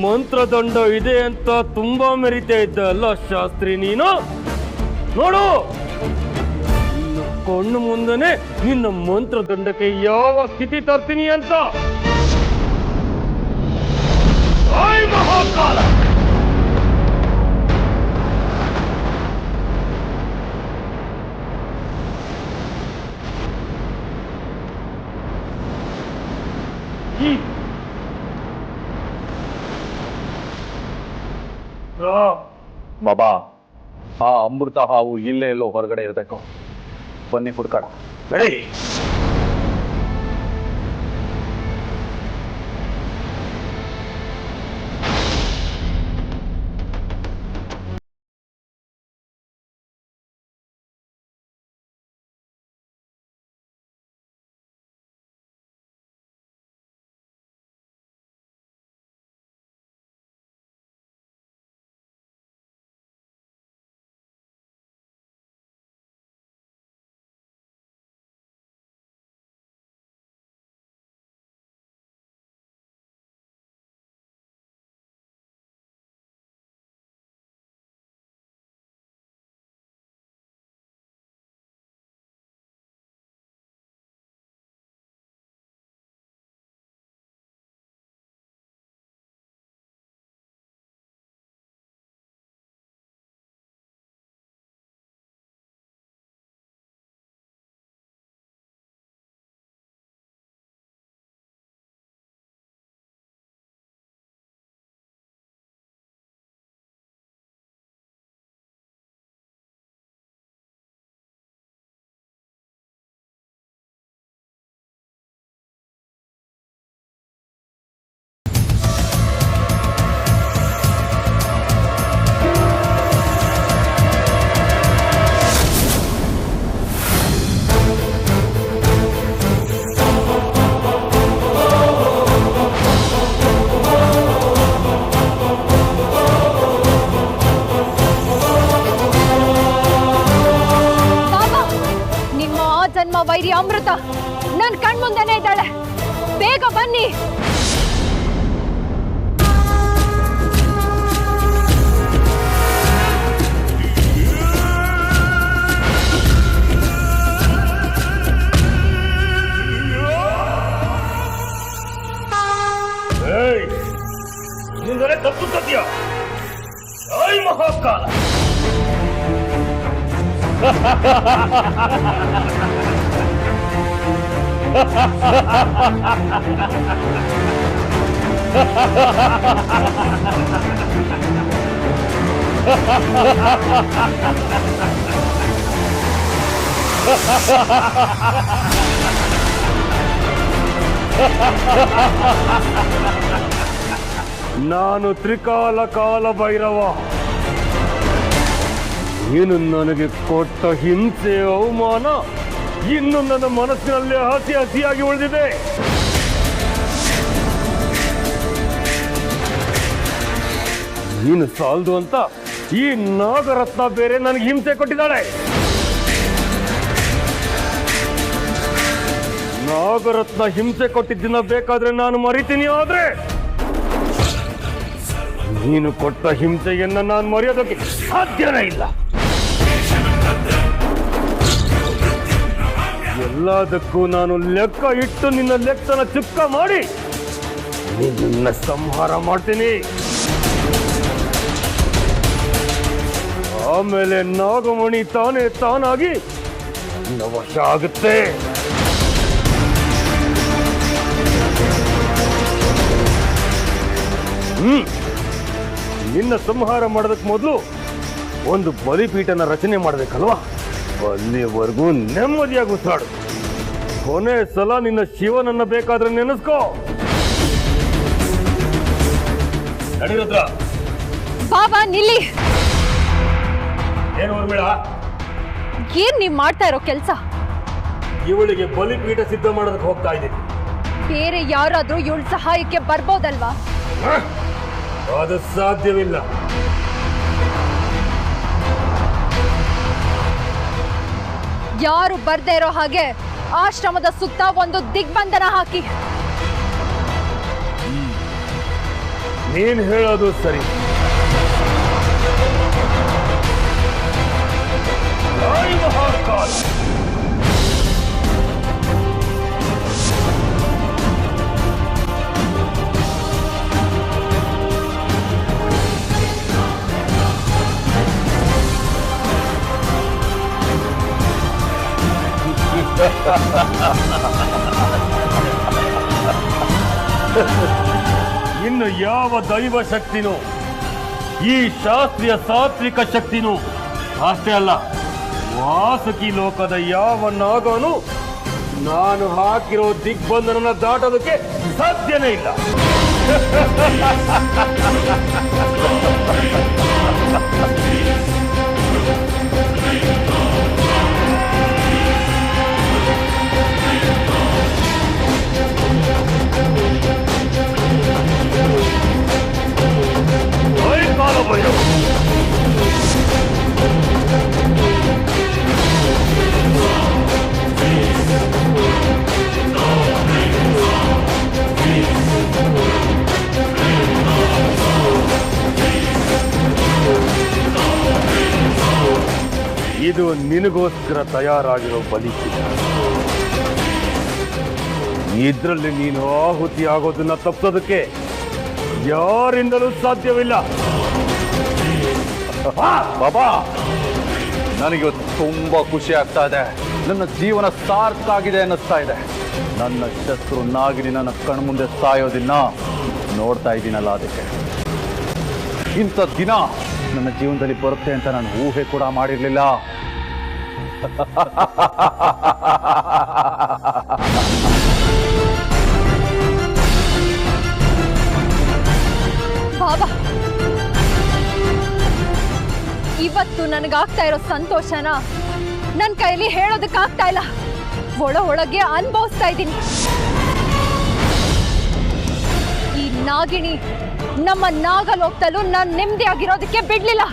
ಮಂತ್ರದಂಡ ಇದೆ ಅಂತ ತುಂಬಾ ಮೆರಿತಾ ಇದ್ದ ಅಲ್ಲ ಶಾಸ್ತ್ರಿ ನೀನು? ನೋಡು, ನಿನ್ನ ಕಣ್ಣು ಮುಂದನೆ ನಿನ್ನ ಮಂತ್ರದಂಡಕ್ಕೆ ಯಾವ ಸ್ಥಿತಿ ತರ್ತೀನಿ ಅಂತ. ಮಹಾಕಾಲ ಬಾಬಾ, ಆ ಅಮೃತ ಹಾವು ಇಲ್ಲೇ ಎಲ್ಲೋ ಹೊರಗಡೆ ಇರಬೇಕು. ಬನ್ನಿ ಹುಡ್ಕಾಡ. ನಡಿ. ವೈರಿ ಅಮೃತ ನನ್ನ ಕಣ್ಮುಂದೆನೇ ಇದ್ದಾಳೆ. ಬೇಗ ಬನ್ನಿ. ನಿಂದರೆ ತಪ್ಪುತ್ತೀಯ. ಜೈ ಮಹಾಕಾಲ. ನಾನು ತ್ರಿಕಾಲ ಕಾಲ ಭೈರವ. ನೀನು ನನಗೆ ಕೊಟ್ಟ ಹಿಂಸೆ ಅವಮಾನ ಇನ್ನು ನನ್ನ ಮನಸ್ಸಿನಲ್ಲಿ ಹಸಿ ಹಸಿಯಾಗಿ ಉಳಿದಿದೆ. ನೀನು ಸಾಲದು ಅಂತ ಈ ನಾಗರತ್ನ ಬೇರೆ ನನಗೆ ಹಿಂಸೆ ಕೊಟ್ಟಿದ್ದಾಳೆ. ನಾಗರತ್ನ ಹಿಂಸೆ ಕೊಟ್ಟಿದ್ದನ್ನ ಬೇಕಾದ್ರೆ ನಾನು ಮರಿತೀನಿ, ಆದ್ರೆ ನೀನು ಕೊಟ್ಟ ಹಿಂಸೆಯನ್ನ ನಾನು ಮರೆಯೋದಕ್ಕೆ ಸಾಧ್ಯನೇ ಇಲ್ಲ. ಎಲ್ಲದಕ್ಕೂ ನಾನು ಲೆಕ್ಕ ಇಟ್ಟು ನಿನ್ನ ಲೆಕ್ಕನ ಚುಕ್ಕ ಮಾಡಿ ನಿನ್ನ ಸಂಹಾರ ಮಾಡ್ತೀನಿ. ಆಮೇಲೆ ನಾಗಮಣಿ ತಾನೇ ತಾನಾಗಿ ನಿನ್ನ ವಶ ಆಗುತ್ತೆ. ನಿನ್ನ ಸಂಹಾರ ಮಾಡೋದಕ್ಕೆ ಮೊದಲು ಒಂದು ಬಲಿಪೀಠನ ರಚನೆ ಮಾಡಬೇಕಲ್ವಾ? ಅಲ್ಲಿವರೆಗೂ ನೆಮ್ಮದಿಯಾಗಿ ಉಸಿರಾಡು. ಕೊನೆ ಸಲ ನಿನ್ನ ಶಿವನನ್ನ ಬೇಕಾದ್ರೆ ನೆನೆಸ್ಕೋ. ನಡಿರುದ್ರ. ಬಾಬಾ ನಿಲ್ಲಿ. ಏನು ಊರ್ಮಿಳ, ಏನ್ ನೀವ್ ಮಾಡ್ತಾ ಇರೋ ಕೆಲ್ಸ? ಇವಳಿಗೆ ಬಲಿಪೀಠ ಸಿದ್ಧ ಮಾಡೋದಕ್ಕೆ ಹೋಗ್ತಾ ಇದ್ದೀನಿ. ಬೇರೆ ಯಾರಾದ್ರೂ ಇವಳ ಸಹಾಯಕ್ಕೆ ಬರ್ಬೋದಲ್ವಾ? ಅದು ಸಾಧ್ಯವಿಲ್ಲ. ಯಾರು ಬರ್ದೇ ಇರೋ ಹಾಗೆ ಆಶ್ರಮದ ಸುತ್ತ ಒಂದು ದಿಗ್ಬಂಧನ ಹಾಕಿ. ನೀನ್ ಹೇಳೋದು ಸರಿ. ಜೈ ಮಹಾಕಾಲ. ಇನ್ನು ಯಾವ ದೈವ ಶಕ್ತಿನೂ ಈ ಶಾಸ್ತ್ರೀಯ ಸಾತ್ವಿಕ ಶಕ್ತಿನೂ ಅಷ್ಟೇ ಅಲ್ಲ, ವಾಸುಕಿ ಲೋಕದ ಯಾವ ನಾಗನು ನಾನು ಹಾಕಿರೋ ದಿಗ್ಬಂಧನನ ದಾಟೋದಕ್ಕೆ ಸಾಧ್ಯನೇ ಇಲ್ಲ. ಇದು ನಿನಗೋಸ್ಕರ ತಯಾರಾಗಿರೋ ಬಲಿಷ್ಠ. ಇದರಲ್ಲಿ ನೀನು ಆಹುತಿ ಆಗೋದನ್ನ ತಪ್ಪೋದಕ್ಕೆ ಯಾರಿಂದಲೂ ಸಾಧ್ಯವಿಲ್ಲ. ಬಾಬಾ, ನನಗಿವತ್ತು ತುಂಬಾ ಖುಷಿ ಆಗ್ತಾ ಇದೆ. ನನ್ನ ಜೀವನ ಸಾರ್ಥಕ ಆಗಿದೆ ಅನ್ನಿಸ್ತಾ ಇದೆ. ನನ್ನ ಶತ್ರು ನಾಗಿನಿ ನನ್ನ ಕಣ್ಮುಂದೆ ಸಾಯೋದಿನ್ನ ನೋಡ್ತಾ ಇದ್ದೀನಲ್ಲ, ಅದಕ್ಕೆ ಇಂಥ ದಿನ ನನ್ನ ಜೀವನದಲ್ಲಿ ಬರುತ್ತೆ ಅಂತ ನಾನು ಊಹೆ ಕೂಡ ಮಾಡಿರ್ಲಿಲ್ಲ. ಬಾಬಾ, ಇವತ್ತು ನನಗಾಗ್ತಾ ಇರೋ ಸಂತೋಷನ ನನ್ನ ಕೈಯಲ್ಲಿ ಹೇಳೋದಕ್ಕಾಗ್ತಾ ಇಲ್ಲ. ಒಳಗೆ ಅನುಭವಿಸ್ತಾ ಇದ್ದೀನಿ. ಈ ನಾಗಿಣಿ ನಮ್ಮ ನಾಗಲೋಕದಲ್ಲೂ ನಾನು ನೆಮ್ಮದಿಯಾಗಿರೋದಕ್ಕೆ ಬಿಡ್ಲಿಲ್ಲ,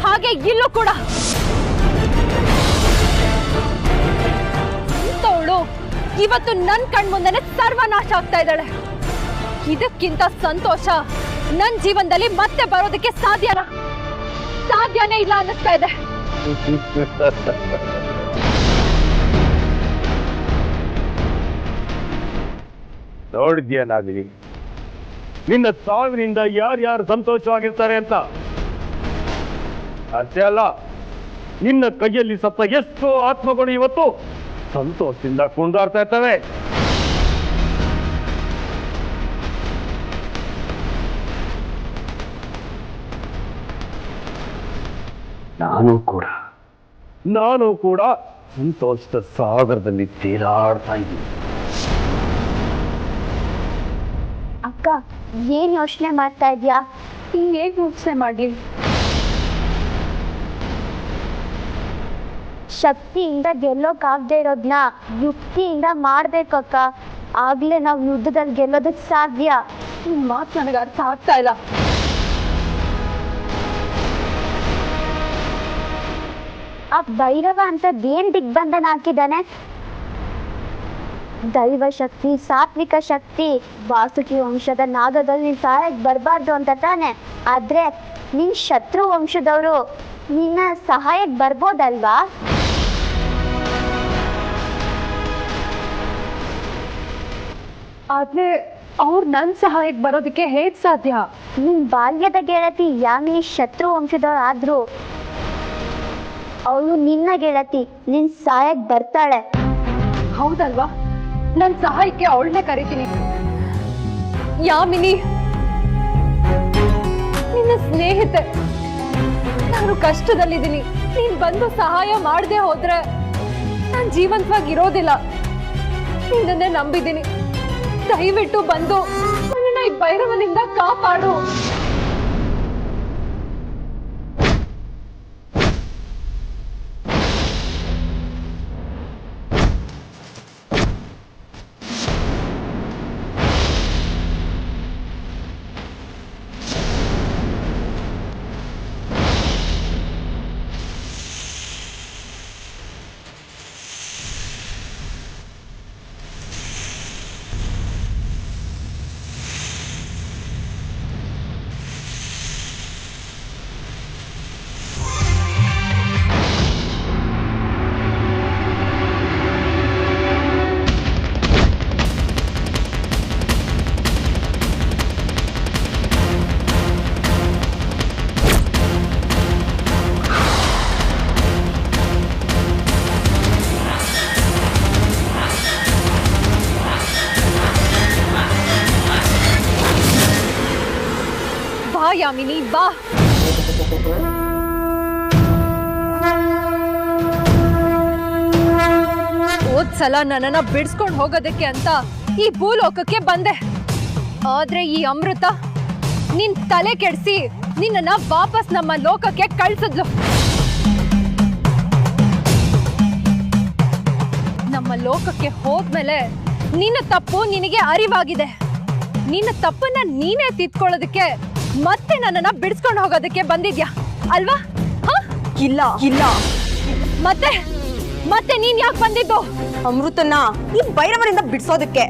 ಹಾಗೆ ಇಲ್ಲೂ ಕೂಡ. ಇಂಥವಳು ಇವತ್ತು ನನ್ನ ಕಣ್ಮುಂದೆನೆ ಸರ್ವನಾಶ ಆಗ್ತಾ ಇದ್ದಾಳೆ. ಇದಕ್ಕಿಂತ ಸಂತೋಷ ನನ್ನ ಜೀವನದಲ್ಲಿ ಮತ್ತೆ ಬರೋದಕ್ಕೆ ಸಾಧ್ಯನೇ ಇಲ್ಲ ಅನ್ನಿಸ್ತಾ ಇದೆ. ನೋಡಿದ್ಯಾ ನಾಗಿನಿ, ನಿನ್ನ ಸಾವಿನಿಂದ ಯಾರ್ಯಾರು ಸಂತೋಷವಾಗಿರ್ತಾರೆ ಅಂತ. ಅಷ್ಟೇ ಅಲ್ಲ, ನಿನ್ನ ಕೈಯಲ್ಲಿ ಸತ್ತ ಎಷ್ಟೋ ಆತ್ಮಗಳು ಇವತ್ತು ಸಂತೋಷದಿಂದ ಕುಣಿದಾಡ್ತಾ ಇರ್ತವೆ. ನಾನು ಕೂಡ ಸಂತೋಷದ ಸಾಗರದಲ್ಲಿ ತೇಲಾಡ್ತಾ ಇದ್ದೀನಿ. ಅಕ್ಕ, ಏನ್ ಯೋಚನೆ ಮಾಡ್ತಾ ಇದ್ಯಾ? ಹೇಗೆ ಯೋಚನೆ ಮಾಡಿ? ಶಕ್ತಿಯಿಂದ ಗೆಲ್ಲೋಕಾಗದೆ ಇರೋದ್ನ ಯುಕ್ತಿಯಿಂದ ಮಾಡ್ಬೇಕಕ್ಕ. ಆಗ್ಲೇ ನಾವು ಯುದ್ಧದಲ್ಲಿ ಗೆಲ್ಲೋದಕ್ ಸಾಧ್ಯ. ಈ ಮಾತು ನನಗೆ ಅರ್ಥ ಆಗ್ತಾ ಇಲ್ಲ. ಆ ಭೈರವ ಅಂತ ಏನ್ ದಿಗ್ಬಂಧನ ಹಾಕಿದ್ದಾನೆ? ದೈವ ಶಕ್ತಿ, ಸಾತ್ವಿಕ ಶಕ್ತಿ, ವಾಸುಕಿ ವಂಶದ ನಾಗದಲ್ಲಿ ನಿನ್ ಸಹಾಯಕ್ಕೆ ಬರಬಾರ್ದು ಅಂತ ತಾನೆ. ಆದ್ರೆ ನಿನ್ ಶತ್ರು ವಂಶದವರು ನಿನ್ನ ಸಹಾಯಕ್ಕೆ ಬರ್ಬೋದಲ್ವಾ? ಆದ್ರೆ ಅವ್ರು ನನ್ನ ಸಹಾಯಕ್ಕೆ ಬರೋದಕ್ಕೆ ಹೇಗ್ ಸಾಧ್ಯ? ನಿನ್ ಬಾಲ್ಯದ ಗೆಳತಿ ಯಾಮಿ ಶತ್ರು ವಂಶದವ್ರು ಆದ್ರು ಅವಳು ನಿನ್ನ ಗೆಳತಿ, ನಿನ್ ಸಹಾಯಕ್ಕೆ ಬರ್ತಾಳೆ. ಹೌದಲ್ವಾ? ನನ್ನ ಸಹಾಯಕ್ಕೆ ಅವಳನ್ನೇ ಕರಿತೀನಿ. ಯಾಮಿನಿ ನಿನ್ನ ಸ್ನೇಹಿತೆ, ನಾನು ಕಷ್ಟದಲ್ಲಿದ್ದೀನಿ. ನೀನ್ ಬಂದು ಸಹಾಯ ಮಾಡದೆ ಹೋದ್ರೆ ನಾನು ಜೀವಂತವಾಗಿರೋದಿಲ್ಲ. ನಿನ್ನನ್ನೇ ನಂಬಿದ್ದೀನಿ. ದಯವಿಟ್ಟು ಬಂದು ನನ್ನನ್ನ ಈ ಭೈರವನಿಂದ ಕಾಪಾಡು. ಯಾಮಿನಿ, ಬಾ. ಹೋದ್ಸಲ ನನ್ನನ್ನ ಬಿಡಿಸ್ಕೊಂಡು ಹೋಗೋದಕ್ಕೆ ಅಂತ ಈ ಭೂಲೋಕಕ್ಕೆ ಬಂದೆ. ಆದ್ರೆ ಈ ಅಮೃತ ನಿನ್ ತಲೆ ಕೆಡಿಸಿ ನಿನ್ನನ್ನ ವಾಪಸ್ ನಮ್ಮ ಲೋಕಕ್ಕೆ ಕಳ್ಸಿದ್ಲು. ನಮ್ಮ ಲೋಕಕ್ಕೆ ಹೋದ್ಮೇಲೆ ನಿನ್ನ ತಪ್ಪು ನಿನಗೆ ಅರಿವಾಗಿದೆ. ನಿನ್ನ ತಪ್ಪನ್ನ ನೀನೇ ತಿದ್ಕೊಳ್ಳೋದಕ್ಕೆ ಮತ್ತೆ ನನ್ನನ್ನ ಬಿಡಿಸ್ಕೊಂಡು ಹೋಗೋದಕ್ಕೆ ಬಂದಿದ್ಯಾ ಅಲ್ವಾ? ಇಲ್ಲ ಇಲ್ಲ. ಮತ್ತೆ ಮತ್ತೆ ನೀನ್ ಯಾಕೆ ಬಂದಿದ್ದು? ಅಮೃತನ ಈ ಭೈರವರಿಂದ ಬಿಡಿಸೋದಕ್ಕೆ.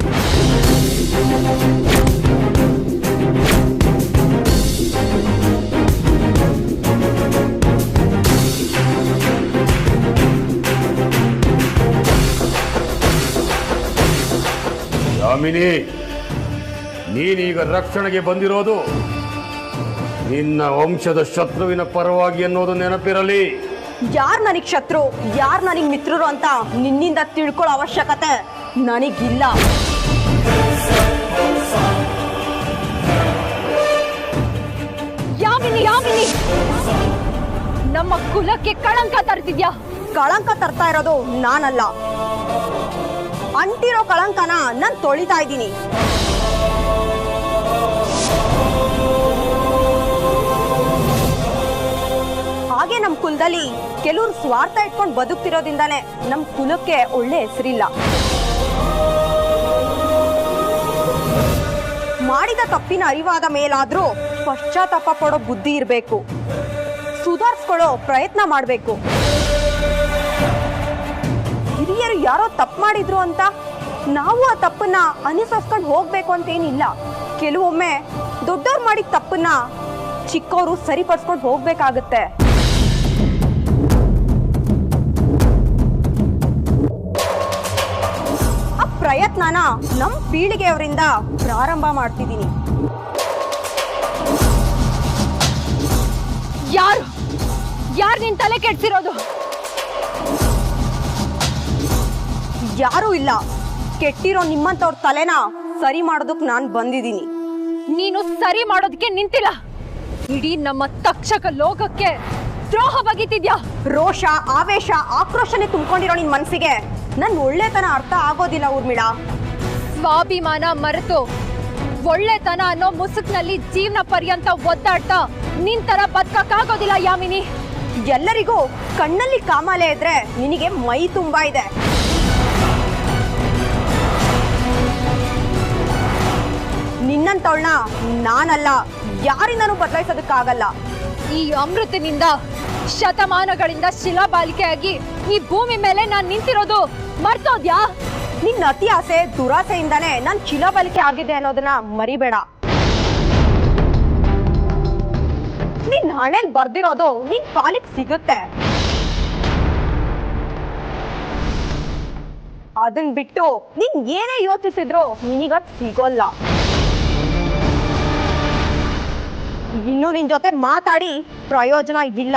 ಯಾಮಿನಿ, ನೀನೀಗ ರಕ್ಷಣೆಗೆ ಬಂದಿರೋದು ನಿನ್ನ ವಂಶದ ಶತ್ರುವಿನ ಪರವಾಗಿ ಅನ್ನೋದು ನೆನಪಿರಲಿ. ಯಾರ್ ನನಗ್ ಶತ್ರು, ಯಾರ್ ನನಗ್ ಮಿತ್ರರು ಅಂತ ನಿನ್ನಿಂದ ತಿಳ್ಕೊಳ್ಳೋ ಅವಶ್ಯಕತೆ ನನಗಿಲ್ಲ. ಯಾಮಿನಿ, ಯಾಮಿನಿ, ನಮ್ಮ ಕುಲಕ್ಕೆ ಕಳಂಕ ತರ್ತಿದ್ಯಾ? ಕಳಂಕ ತರ್ತಾ ಇರೋದು ನಾನಲ್ಲ, ಅಂಟಿರೋ ಕಳಂಕನ ನಾನ್ ತೊಳಿತಾ ಇದ್ದೀನಿ. ಹಾಗೆ ನಮ್ ಕುಲದಲ್ಲಿ ಕೆಲವರು ಸ್ವಾರ್ಥ ಇಟ್ಕೊಂಡು ಬದುಕ್ತಿರೋದ್ರಿಂದಾನೆ ನಮ್ ಕುಲಕ್ಕೆ ಒಳ್ಳೆ ಹೆಸರಿಲ್ಲ. ಮಾಡಿದ ತಪ್ಪಿನ ಅರಿವಾದ ಮೇಲಾದ್ರೂ ಪಶ್ಚಾತ್ತಾಪ ಪಡೋ ಬುದ್ಧಿ ಇರಬೇಕು, ಸುಧಾರಿಸ್ಕೊಳ್ಳೋ ಪ್ರಯತ್ನ ಮಾಡಬೇಕು. ಹಿರಿಯರು ಯಾರೋ ತಪ್ಪು ಮಾಡಿದ್ರು ಅಂತ ನಾವು ಆ ತಪ್ಪನ್ನ ಅನುಸರಿಸ್ಕೊಂಡು ಹೋಗ್ಬೇಕು ಅಂತೇನಿಲ್ಲ. ಕೆಲವೊಮ್ಮೆ ದೊಡ್ಡವ್ರು ಮಾಡಿದ ತಪ್ಪನ್ನ ಚಿಕ್ಕವರು ಸರಿಪಡಿಸ್ಕೊಂಡು ಹೋಗ್ಬೇಕಾಗತ್ತೆ. ಆ ಪ್ರಯತ್ನನ ನಮ್ ಪೀಳಿಗೆಯವರಿಂದ ಪ್ರಾರಂಭ ಮಾಡ್ತಿದ್ದೀನಿ. ಯಾರು ನಿನ್ ತಲೆ ಕೆಡ್ಸಿರೋದು? ಯಾರೂ ಇಲ್ಲ. ಕೆಟ್ಟಿರೋ ನಿಮ್ಮಂತವ್ರ ತಲೆನ ಸರಿ ಮಾಡೋದಕ್ ನಾನ್ ಬಂದಿದ್ದೀನಿ. ನೀನು ಸರಿ ಮಾಡೋದಕ್ಕೆ ನಿಂತಿಲ್ಲ, ಇಡೀ ನಮ್ಮ ತಕ್ಷಕ ಲೋಕಕ್ಕೆ ದ್ರೋಹ ಬಗೆತಿದ್ಯಾ. ರೋಷ, ಆವೇಶ, ಆಕ್ರೋಶನೆ ತುಂಬಿಕೊಂಡಿರೋ ನಿನ್ ಮನ್ಸಿಗೆ ನನ್ ಒಳ್ಳೆತನ ಅರ್ಥ ಆಗೋದಿಲ್ಲ ಊರ್ಮಿಳಾ. ಸ್ವಾಭಿಮಾನ ಮರೆತು ಒಳ್ಳೆತನ ಅನ್ನೋ ಮುಸುಕ್ನಲ್ಲಿ ಜೀವನ ಪರ್ಯಂತ ಒದ್ದಾಡ್ತಾ ನಿಂತರ ಬದುಕಕ್ಕಾಗೋದಿಲ್ಲ ಯಾಮಿನಿ. ಎಲ್ಲರಿಗೂ ಕಣ್ಣಲ್ಲಿ ಕಾಮಾಲೆ ಇದ್ರೆ ನಿನಗೆ ಮೈ ತುಂಬಾ ಇದೆ. ನಿನ್ನಂತವಳನ್ನ ನಾನಲ್ಲ, ಯಾರಿಂದನೂ ಬದಲಾಯಿಸೋದಕ್ಕಾಗಲ್ಲ. ಈ ಅಮೃತನಿಂದ ಶತಮಾನಗಳಿಂದ ಶಿಲಾಬಾಲಿಕೆಯಾಗಿ ಈ ಭೂಮಿ ಮೇಲೆ ನಾನ್ ನಿಂತಿರೋದು ಮರ್ತೋದ್ಯಾ? ನಿನ್ನ ಅತಿ ಆಸೆ ದುರಾಸೆಯಿಂದಾನೇ ನಾನ್ ಶಿಲಾಬಾಲಿಕೆ ಆಗಿದೆ ಅನ್ನೋದನ್ನ ಮರಿಬೇಡ. ನಿನ್ ಹಣೆಲ್ ಬರ್ದಿರೋದು ನಿನ್ ಪಾಲಿಗೆ ಸಿಗುತ್ತೆ. ಅದನ್ ಬಿಟ್ಟು ನೀನ್ ಏನೇ ಯೋಚಿಸಿದ್ರು ನಿನಗ ಸಿಗೋಲ್ಲ. ಇನ್ನು ನಿನ್ ಜೊತೆ ಮಾತಾಡಿ ಪ್ರಯೋಜನ ಇಲ್ಲ.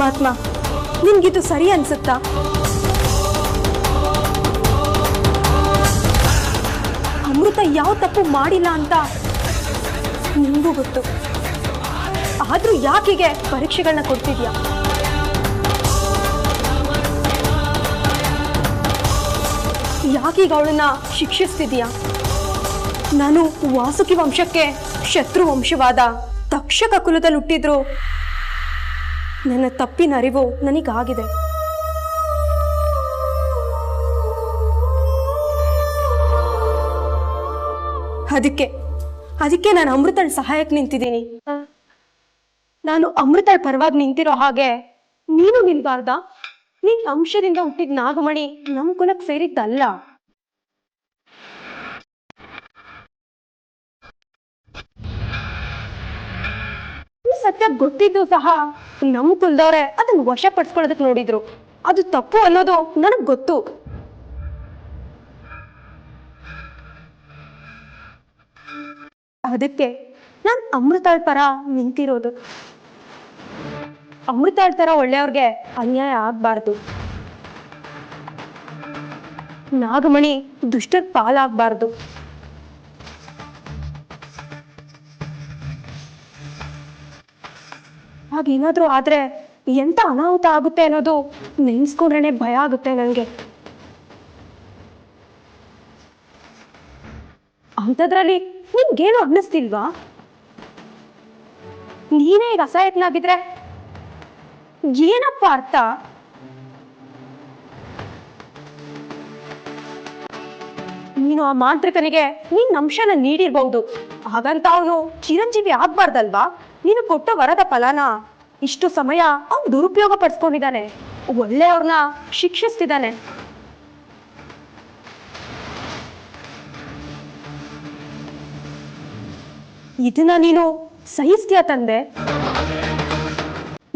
ಪರಮಾತ್ಮ, ನಿನ್ಗಿದು ಸರಿ ಅನ್ಸುತ್ತಾ? ಅಮೃತ ಯಾವ ತಪ್ಪು ಮಾಡಿಲ್ಲ ಅಂತ ನಿಂಗೂ ಗೊತ್ತು. ಆದ್ರೂ ಯಾಕಿಗೆ ಪರೀಕ್ಷೆಗಳನ್ನ ಕೊಡ್ತಿದ್ಯಾ? ಯಾಕೀಗ ಅವಳನ್ನ ಶಿಕ್ಷಿಸ್ತಿದ್ಯಾ? ನಾನು ವಾಸುಕಿ ವಂಶಕ್ಕೆ ಶತ್ರು ವಂಶವಾದ ತಕ್ಷಕ ಕುಲದಲ್ಲಿ ಹುಟ್ಟಿದ್ರು ನನ್ನ ತಪ್ಪಿನ ಅರಿವು ನನಗಾಗಿದೆ. ಅದಕ್ಕೆ ನಾನು ಅಮೃತಳ ಸಹಾಯಕ್ಕೆ ನಿಂತಿದ್ದೀನಿ. ನಾನು ಅಮೃತಳ ಪರವಾಗಿ ನಿಂತಿರೋ ಹಾಗೆ ನೀನು ನಿಲ್ಬಾರ್ದ? ನೀನ್ ಅಂಶದಿಂದ ಹುಟ್ಟಿದ ನಾಗಮಣಿ ನಮ್ ಕುಲಕ್ಕೆ ಸೇರಿದ್ದಲ್ಲ. ಸತ್ಯ ಗೊತ್ತಿದ್ದು ಸಹ ನಮ್ ಕುಲದವ್ರೆ ಅದನ್ನ ವಶಪಡಿಸ್ಕೊಳ್ಳೋದಕ್ಕೆ ನೋಡಿದ್ರು. ಅದು ತಪ್ಪು ಅನ್ನೋದು ನನಗ್ ಗೊತ್ತು. ಅದಕ್ಕೆ ನಾನು ಅಮೃತಾಳ್ ಪರ ನಿಂತಿರೋದು. ಅಮೃತಾಳ್ ತರ ಒಳ್ಳೆಯವ್ರಿಗೆ ಅನ್ಯಾಯ ಆಗ್ಬಾರ್ದು. ನಾಗಮಣಿ ದುಷ್ಟರ ಪಾಲಾಗ್ಬಾರ್ದು. ಹಾಗೇನಾದ್ರೂ ಆದ್ರೆ ಎಂತ ಅನಾಹುತ ಆಗುತ್ತೆ ಅನ್ನೋದು ನೆನ್ಸ್ಕೊಂಡ್ರೆ ಭಯ ಆಗುತ್ತೆ ನನಗೆ. ಅಂಥದ್ರಲ್ಲಿ ನಿಮ್ಗೇನು ಅನ್ನಿಸ್ತಿಲ್ವಾ? ನೀನೇ ಈಗ ಅಸಹಾಯಕನಾಗಿದ್ರೆ ಏನಪ್ಪ ಅರ್ಥ? ನೀನು ಆ ಮಾಂತ್ರಿಕನಿಗೆ ನಿನ್ನ ಅಂಶನ ನೀಡಿರ್ಬಹುದು, ಹಾಗಂತ ಅವನು ಚಿರಂಜೀವಿ ಆಗ್ಬಾರ್ದಲ್ವಾ? ನೀನು ಕೊಟ್ಟ ವರದ ಫಲನ ಇಷ್ಟು ಸಮಯ ಅವನು ದುರುಪಯೋಗ ಪಡಿಸ್ಕೊಂಡಿದ್ದಾನೆ, ಒಳ್ಳೆಯವ್ರನ್ನ ಶಿಕ್ಷಿಸ್ತಿದ್ದಾನೆ. ಇದನ್ನ ನೀನು ಸಹಿಸ್ತೀಯ ತಂದೆ?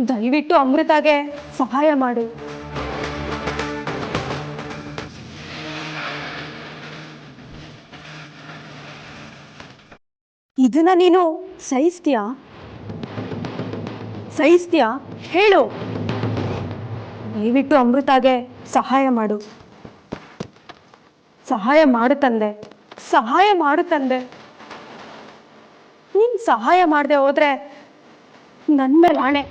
ದಯವಿಟ್ಟು ಅಮೃತಾಗೆ ಸಹಾಯ ಮಾಡು. ಇದನ್ನ ನೀನು ಸಹಿಸ್ತೀಯಾ? ಹೇಳು. ದಯವಿಟ್ಟು ಅಮೃತಾಗೆ ಸಹಾಯ ಮಾಡು. ಸಹಾಯ ಮಾಡು ತಂದೆ. ನೀನ್ ಸಹಾಯ ಮಾಡದೆ ಹೋದ್ರೆ ನನ್ ಮೇಲೆ ಆಣೆ.